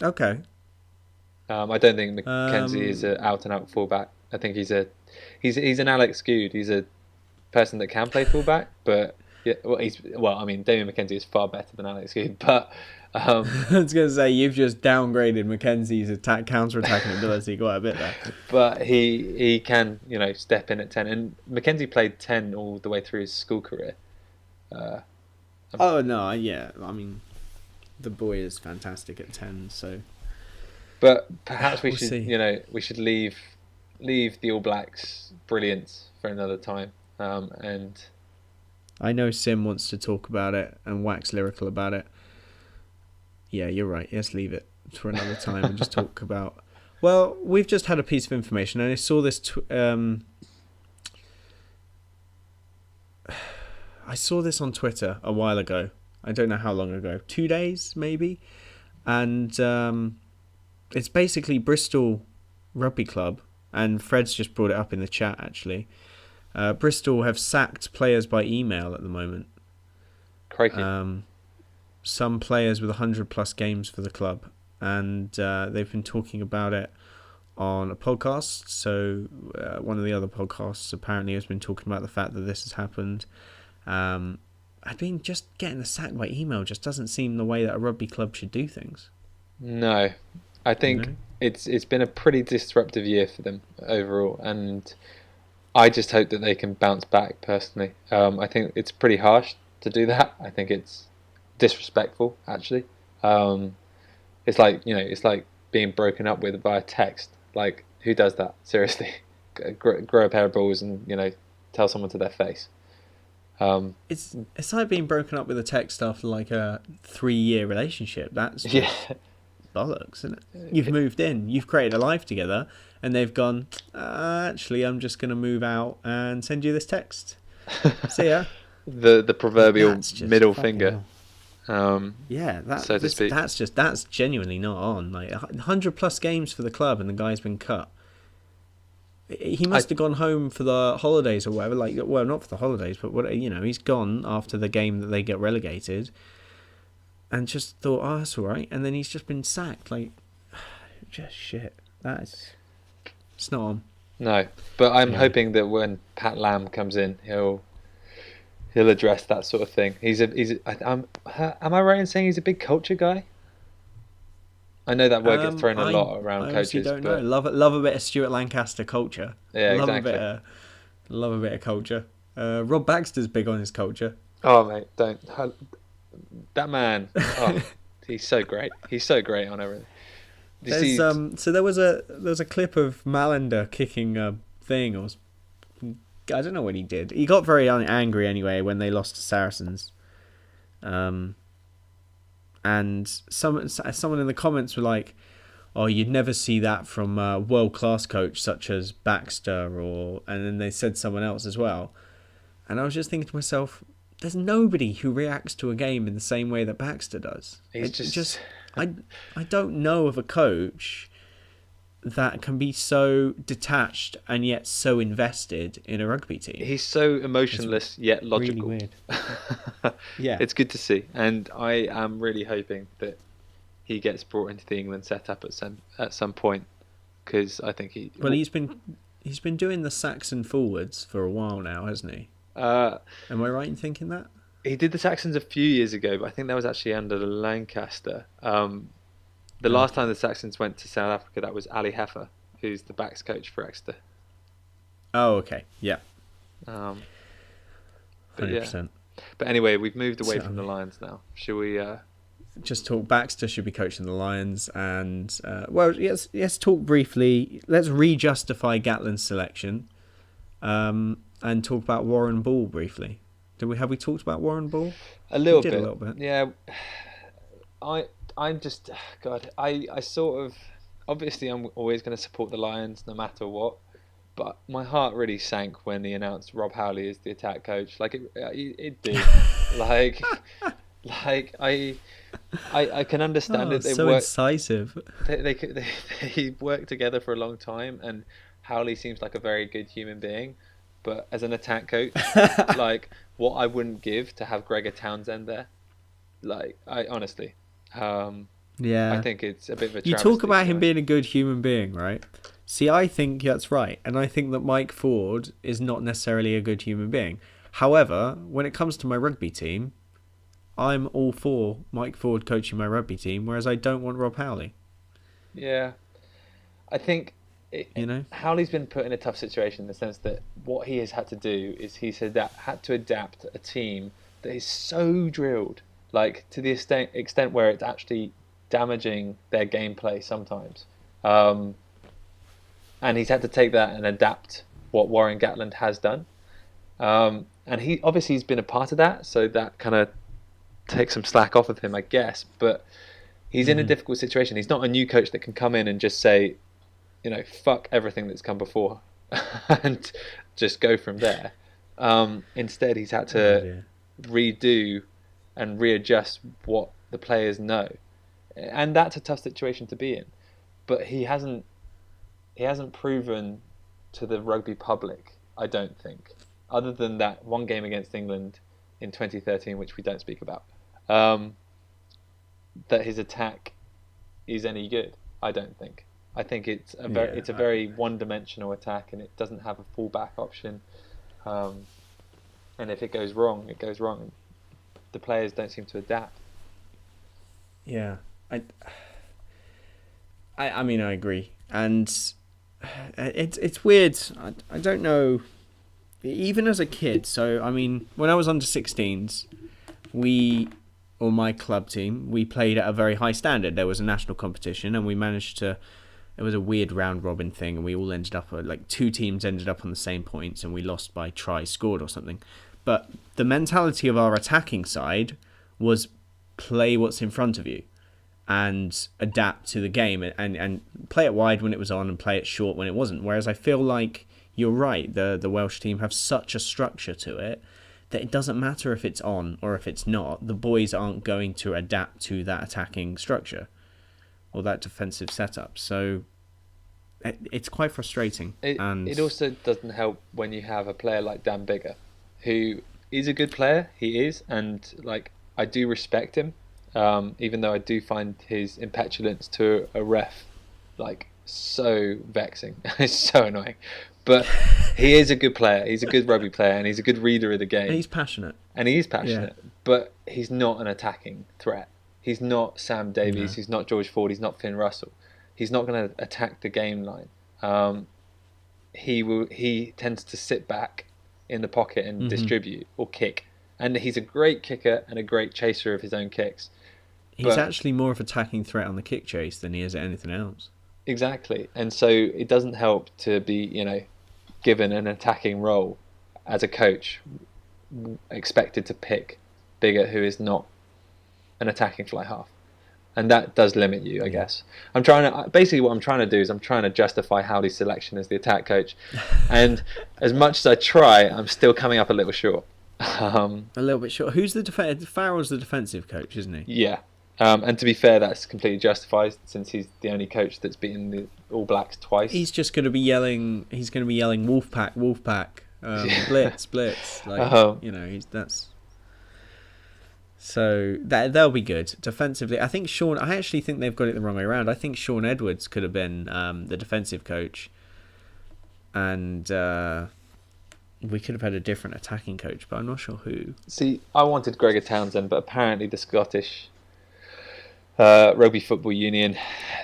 Okay. I don't think Mackenzie is an out and out fullback. I think he's an Alex Good. He's a person that can play fullback, but Yeah, well, I mean, Damien McKenzie is far better than Alex Goode, but I was going to say you've just downgraded Mackenzie's counter-attacking ability quite a bit there. But he can, step in at 10, and Mackenzie played 10 all the way through his school career. Oh no, yeah, I mean, the boy is fantastic at 10, so. But perhaps we should, see. We should leave the All Blacks' brilliance for another time, and. I know Sim wants to talk about it and wax lyrical about it. Yeah, you're right. Let's leave it for another time and just talk about... Well, we've just had a piece of information, and I saw this... I saw this on Twitter a while ago. I don't know how long ago. 2 days, maybe? And it's basically Bristol Rugby Club, and Fred's just brought it up in the chat, actually. Bristol have sacked players by email at the moment. Crikey. Some players with 100 plus games for the club, and they've been talking about it on a podcast. So one of the other podcasts apparently has been talking about the fact that this has happened. I mean, just getting the sack by email just doesn't seem the way that a rugby club should do things. No, I think it's been a pretty disruptive year for them overall, and I just hope that they can bounce back personally. I think it's pretty harsh to do that. I think it's disrespectful, actually. It's like being broken up with via text. Like, who does that? Seriously. Grow a pair of balls and, tell someone to their face. It's like being broken up with a text after like a 3-year relationship. That's just bollocks, isn't it? You've moved in, you've created a life together, and they've gone, actually, I'm just going to move out and send you this text. See ya. The proverbial middle finger. So to speak. That's genuinely not on. Like 100 plus games for the club, and the guy's been cut. He must have gone home for the holidays or whatever. Like, well, not for the holidays, but he's gone after the game that they get relegated, and just thought, oh, that's all right. And then he's just been sacked. Like, just shit. It's not on. No, but I'm hoping that when Pat Lam comes in, he'll address that sort of thing. Am I right in saying he's a big culture guy? I know that word gets thrown a lot around coaches. I don't know. Love a bit of Stuart Lancaster culture. Yeah, exactly. Love a bit of culture. Rob Baxter's big on his culture. Oh mate, don't. That man. Oh, he's so great. He's so great on everything. So there was a clip of Mallinder kicking a thing, or I don't know what he did. He got very angry anyway when they lost to Saracens. And someone in the comments were like, "Oh, you'd never see that from a world-class coach such as Baxter," and then they said someone else as well. And I was just thinking to myself, there's nobody who reacts to a game in the same way that Baxter does. I don't know of a coach that can be so detached and yet so invested in a rugby team. He's so emotionless yet logical. Really weird. Yeah, it's good to see, and I am really hoping that he gets brought into the England setup at some point, because I think he's been doing the Saxon forwards for a while now, hasn't he? Am I right in thinking that? He did the Saxons a few years ago, but I think that was actually under Lancaster. The last time the Saxons went to South Africa, that was Ali Heffer, who's the backs coach for Exeter. Oh, okay. Yeah. 100%. Yeah. But anyway, we've moved away from the Lions now. Shall we... Just talk. Baxter should be coaching the Lions, and let's talk briefly. Let's re-justify Gatland's selection, and talk about Warren Ball briefly. Have we talked about Warren Ball? A little bit. Yeah. I'm just, God, I sort of, obviously I'm always going to support the Lions no matter what, but my heart really sank when he announced Rob Howley as the attack coach. Like it did. like I can understand it. They so worked, incisive. They worked together for a long time, and Howley seems like a very good human being. But as an attack coach, like what I wouldn't give to have Gregor Townsend there, like I honestly, I think it's a bit of a travesty. You talk about him being a good human being, right? See, I think that's right, and I think that Mike Ford is not necessarily a good human being. However, when it comes to my rugby team, I'm all for Mike Ford coaching my rugby team, whereas I don't want Rob Howley. Yeah, I think Howley's been put in a tough situation in the sense that what he has had to do is had to adapt a team that is so drilled, like to the extent where it's actually damaging their gameplay sometimes. And he's had to take that and adapt what Warren Gatland has done. And he's been a part of that, so that kind of takes some slack off of him, I guess. But he's in a difficult situation. He's not a new coach that can come in and just say, fuck everything that's come before and just go from there. Instead, he's had to redo and readjust what the players know. And that's a tough situation to be in. But he hasn't proven to the rugby public, I don't think, other than that one game against England in 2013, which we don't speak about, that his attack is any good. I don't think. I think it's a very one-dimensional attack, and it doesn't have a fallback option. And if it goes wrong, it goes wrong. And the players don't seem to adapt. Yeah, I mean, I agree, and it's weird. I don't know. Even as a kid, so I mean, when I was under 16s, my club team, we played at a very high standard. There was a national competition, and we managed to. It was a weird round robin thing, and we all ended up like 2 teams ended up on the same points, and we lost by tries scored or something. But the mentality of our attacking side was play what's in front of you, and adapt to the game, and play it wide when it was on, and play it short when it wasn't. Whereas I feel like you're right, the Welsh team have such a structure to it that it doesn't matter if it's on or if it's not. The boys aren't going to adapt to that attacking structure or that defensive setup. So it's quite frustrating. It also doesn't help when you have a player like Dan Biggar, who is a good player. He is, and I do respect him, even though I do find his impetulance to a ref so vexing. It's so annoying. But he is a good player. He's a good rugby player, and he's a good reader of the game. And he's passionate. Yeah. But he's not an attacking threat. He's not Sam Davies. No. He's not George Ford. He's not Finn Russell. He's not going to attack the game line. He tends to sit back in the pocket and distribute or kick. And he's a great kicker and a great chaser of his own kicks. He's actually more of an attacking threat on the kick chase than he is at anything else. Exactly. And so it doesn't help to be, given an attacking role as a coach, expected to pick Biggar, who is not an attacking fly half. And that does limit you, I guess. What I'm trying to do is I'm trying to justify Howley's selection as the attack coach. And as much as I try, I'm still coming up a little short. A little bit short. Who's the Farrell's the defensive coach, isn't he? Yeah. And to be fair, that's completely justified since he's the only coach that's beaten the All Blacks twice. He's just going to be yelling. He's going to be yelling "Wolfpack, Wolfpack, Blitz, Blitz." That's. So they'll be good defensively. I actually think they've got it the wrong way around. I think Sean Edwards could have been the defensive coach, and we could have had a different attacking coach, but I'm not sure who. See, I wanted Gregor Townsend, but apparently the Scottish Rugby Football Union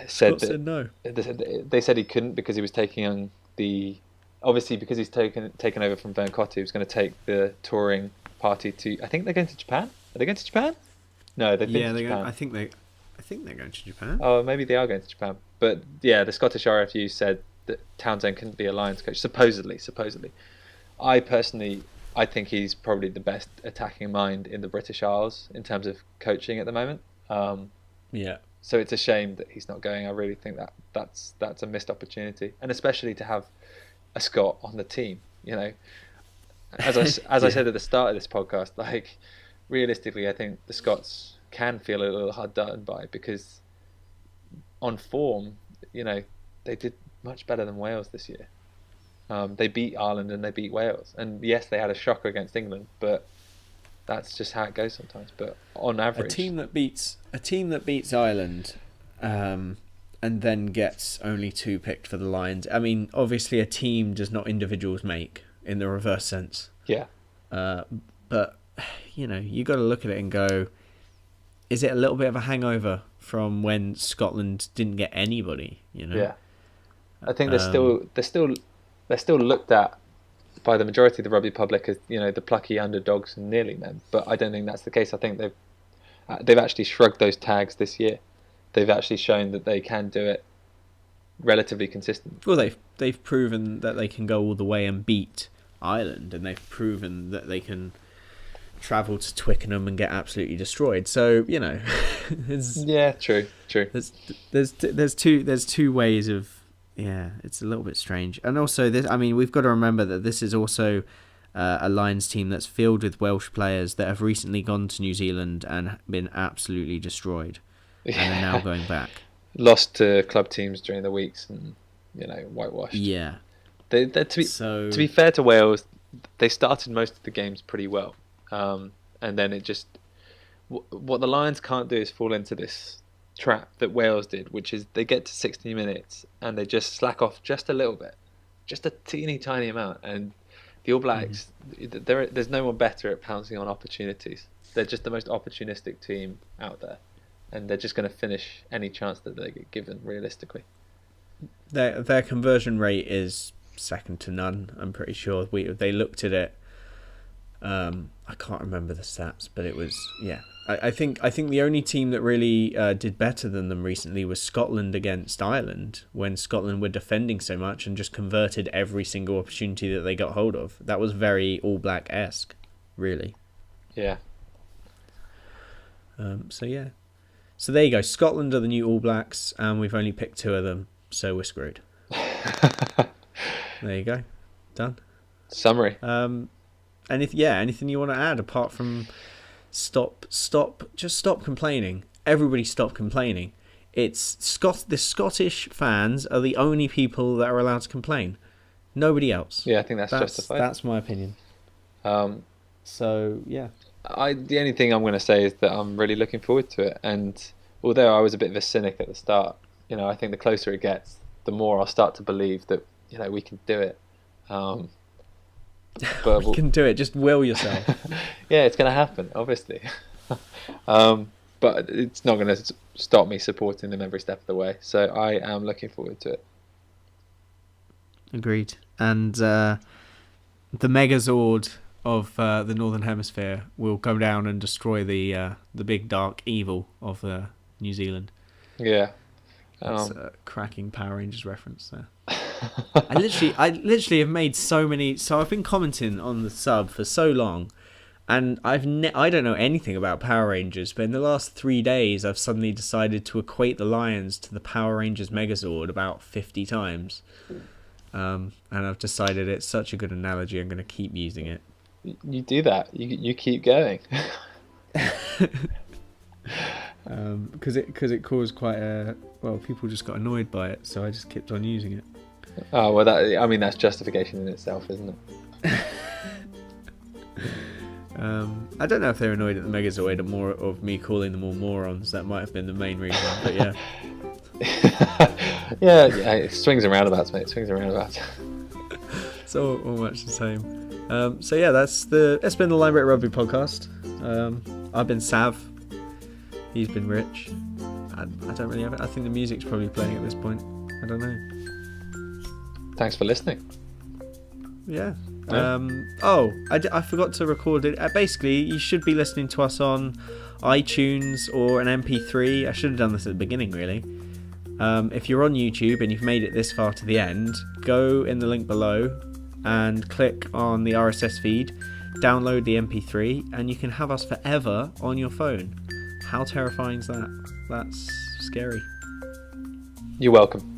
said no. They said he couldn't because he was taking on because he's taken over from Vern Cotter. He was going to take the touring party to. I think they're going to Japan. Are they going to Japan? No, they've been to Japan. I think they're going to Japan. Oh, maybe they are going to Japan. But yeah, the Scottish RFU said that Townsend couldn't be a Lions coach. Supposedly. I think he's probably the best attacking mind in the British Isles in terms of coaching at the moment. So it's a shame that he's not going. I really think that's a missed opportunity, and especially to have a Scot on the team. As I said at the start of this podcast, realistically, I think the Scots can feel a little hard done by because on form, they did much better than Wales this year. They beat Ireland and they beat Wales, and yes, they had a shocker against England, but that's just how it goes sometimes. But on average, a team that beats Ireland, and then gets only 2 picked for the Lions. I mean, obviously, a team does not individuals make in the reverse sense. Yeah. But you got to look at it and go, is it a little bit of a hangover from when Scotland didn't get anybody? Yeah, I think they're still looked at by the majority of the rugby public as the plucky underdogs and nearly men. But I don't think that's the case. I think they've actually shrugged those tags this year. They've actually shown that they can do it relatively consistently. Well, they've proven that they can go all the way and beat Ireland, and they've proven that they can travel to Twickenham and get absolutely destroyed. So yeah, true. There's two ways of it's a little bit strange, and also this. I mean, we've got to remember that this is also a Lions team that's filled with Welsh players that have recently gone to New Zealand and been absolutely destroyed, and are now going back. Lost to club teams during the weeks and whitewashed. Yeah, to be fair to Wales, they started most of the games pretty well. And then it just... What the Lions can't do is fall into this trap that Wales did, which is they get to 60 minutes and they just slack off just a little bit. Just a teeny tiny amount. And the All Blacks, there's no one better at pouncing on opportunities. They're just the most opportunistic team out there. And they're just going to finish any chance that they get given, realistically. Their conversion rate is second to none, I'm pretty sure. They looked at it... I can't remember the stats, but it was I think the only team that really did better than them recently was Scotland against Ireland, when Scotland were defending so much and just converted every single opportunity that they got hold of. That was very All Black-esque, really. Yeah. So there you go. Scotland are the new All Blacks, and we've only picked two of them, so we're screwed. There you go. Done. Summary. Anything you want to add apart from stop complaining. Everybody stop complaining. The Scottish fans are the only people that are allowed to complain. Nobody else. Yeah, I think that's justified. That's my opinion. The only thing I'm going to say is that I'm really looking forward to it. And although I was a bit of a cynic at the start, I think the closer it gets, the more I'll start to believe that we can do it. But we can do it. Just will yourself. Yeah, it's going to happen, obviously. But it's not going to stop me supporting them every step of the way. So I am looking forward to it. Agreed. And the Megazord of the Northern Hemisphere will go down and destroy the big dark evil of New Zealand. Yeah. That's a cracking Power Rangers reference there. I literally have made so many. So I've been commenting on the sub for so long, and I don't know anything about Power Rangers, but in the last 3 days I've suddenly decided to equate the Lions to the Power Rangers Megazord about 50 times, and I've decided it's such a good analogy. I'm going to keep using it. You do that. You keep going. Because it caused quite a... Well, people just got annoyed by it, so I just kept on using it. Oh, well, that's justification in itself, isn't it? I don't know if they're annoyed at the Megazord or more of me calling them all morons. That might have been the main reason, but yeah. yeah, it swings and roundabouts, mate. It swings and roundabouts. It's all much the same. So yeah, that's been the Linebreak Rugby podcast. I've been Sav. He's been Rich. I don't really have it. I think the music's probably playing at this point. I don't know. Thanks for listening. Yeah. I forgot to record it. Basically, you should be listening to us on iTunes or an MP3. I should have done this at the beginning, really. If you're on YouTube and you've made it this far to the end, go in the link below and click on the RSS feed, download the MP3, and you can have us forever on your phone. How terrifying is that? That's scary. You're welcome.